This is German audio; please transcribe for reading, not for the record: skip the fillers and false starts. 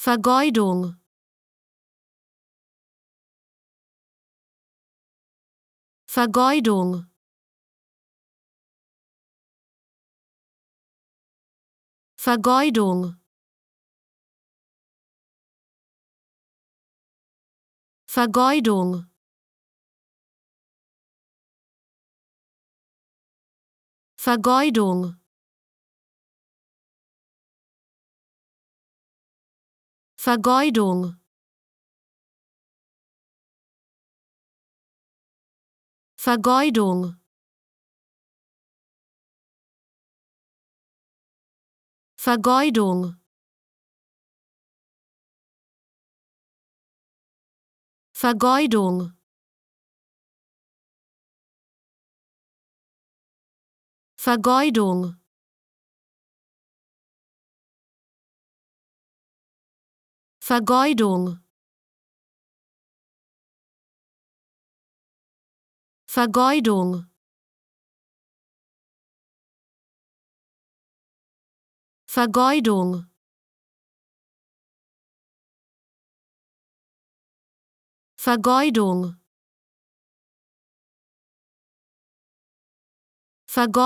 Vergeudung. Vergeudung. Vergeudung. Vergeudung. Vergeudung. Vergeudung. Vergeudung. Vergeudung. Vergeudung. Vergeudung. Vergeudung. Vergeudung. Vergeudung. Vergeudung. Vergeudung.